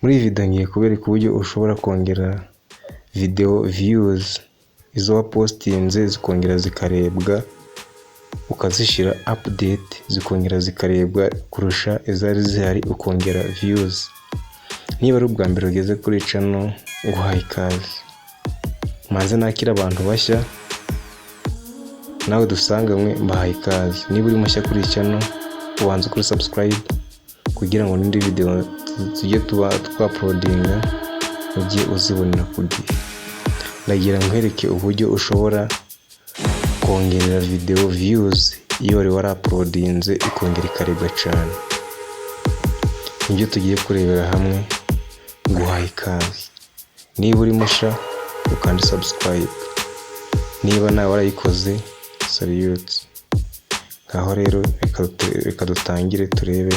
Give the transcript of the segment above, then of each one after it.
Muri iyi video ngiye kubereka uburyo ushobora kongera video views izo wapostinze zikongera zikarebwa, ukazishyira update zikongera zikarebwa kurusha izari zihari, ukongera views. Niba ari ubwa mbere ugeze kuri channel, nguhaye ikaze. Maze nakira abantu bashya, nawe dusanganywe mbahaye ikaze. Niba uri mushya kuri channel, ubanza kuri subscribe kugira ngo n'indi video tujye twa-uploadinga ujye uzibonera ku gihe. Ndagira nkwereke uburyo ushobora kongerera video views iyo wari wara-uploadinze ikongera ikarebwa cyane. Nibyo tugiye kurebera hamwe, nguhaye ikaze. Niba uri musha ukanda subscribe, niba nawe warayikoze salute. Ngaho rero reka dutangire turebe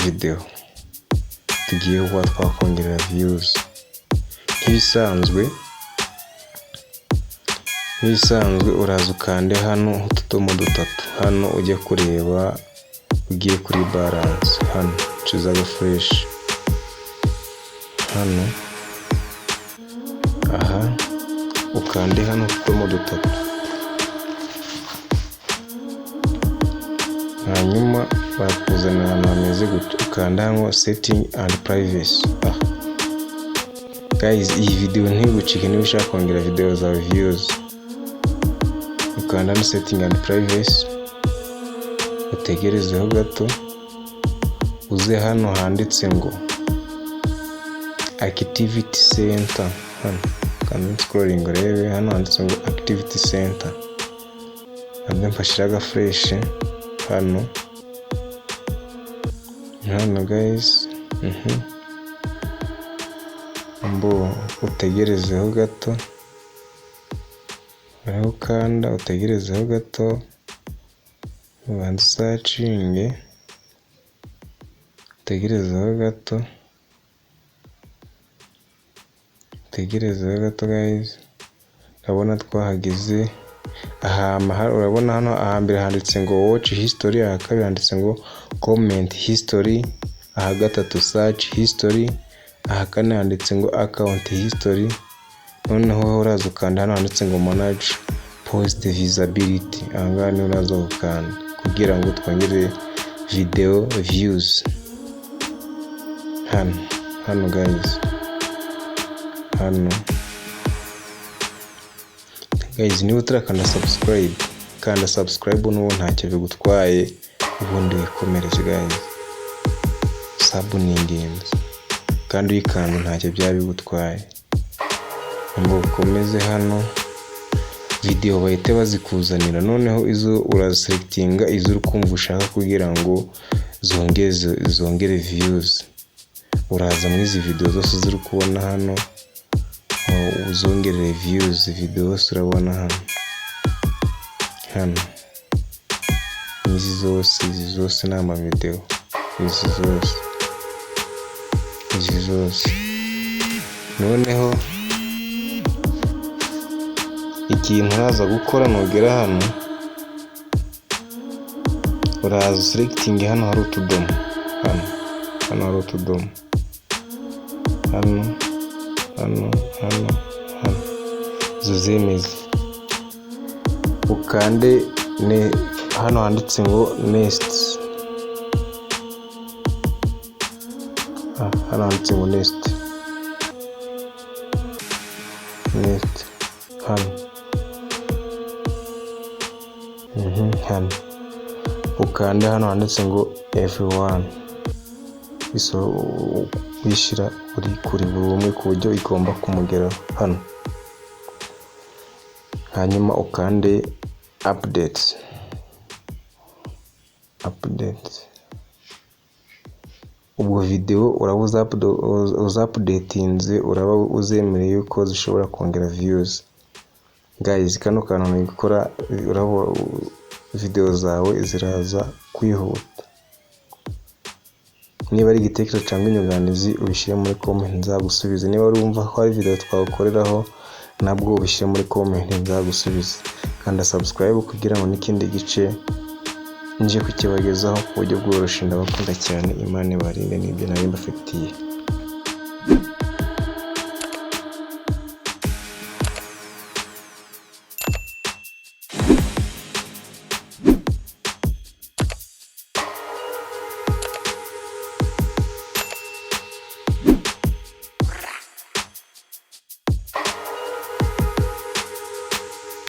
video tugiye kuba twakongerera views. Nk'ibisanzwe uraza ukande hano utudomo dutatu, hano ujya kureba ugiye kuri balance, hano cuza fresh, hano aha ukande hano utudomo dutatu, hanyuma bakuzanira ahantu hameze gutya, ukanda hano setting and privacy. Guys, iyi video ntigucike niba ushaka kongera video za views. Ukanda hano setting and privacy, utegerezeho gato, uze hano handitse ngo activity center. Hano kandi scrolling urebe hano handitse ngo activity center, kandi mfashiraga fresh hano guys. Mbo utegerezeho gato, aho kanda utegerezeho gato, ubanza searching, utegerezeho gato guys. Urabona twahageze. Urabona hano ahambere handitse ngo watch history, aha kabiri handitse ngo comment history, aha gatatu search history, aha kane handitse ngo account history. Noneho uraza ukanda hano handitse ngo manage post visibility, aha ngaha ni uraza ukanda kugira ngo twongere video views. Hano guys, niba utarakanda subscribe, kanda subscribe n'ubu ntacyo bigutwaye, ubundi wikomereze guys. Sub ni ingenzi kandi uyikanda ntacyo byaba bigutwaye. Ngo ukomeze hano video bahite bazikuzanira, noneho izo uraselectinga izo urukumva ushaka kugira ngo zongere views. Uraza muri izi video zose ziri kubona hano, uzongere views video zose urabona hano. Izi zose ni amavideo, izi zose. Noneho ikintu uraza gukora nugera hano, uraza selecting hano hari utudomo, hano hari utudomo, hano zuzemeze, ukande hano handitse ngo next. Hano handitse ngo next hano ukanda hano handitse ngo everyone, wishyira kuri buri umwe ku buryo igomba kumugeraho hano. Hanyuma ukande update. Ubwo video uraba uza-updatinze, uraba uzemereye yuko zishobora kongera views. Guys, kano kantu ni gukora, uraba video zawe ziraza kwihuta. Niba ari igitekerezo cyangwa inyunganizi ubishyire muri comment nzagusubiza. Niba urumva ko hari video twagukoreraho nabwo ubishyire muri comment nzagusubiza. Kanda subscribe kugira ngo n'ikindi gice nje kukibagezaho ku buryo bworoshye. Ndabakunda cyane, Imana ibarinde n'ibyo nari mbafitiye.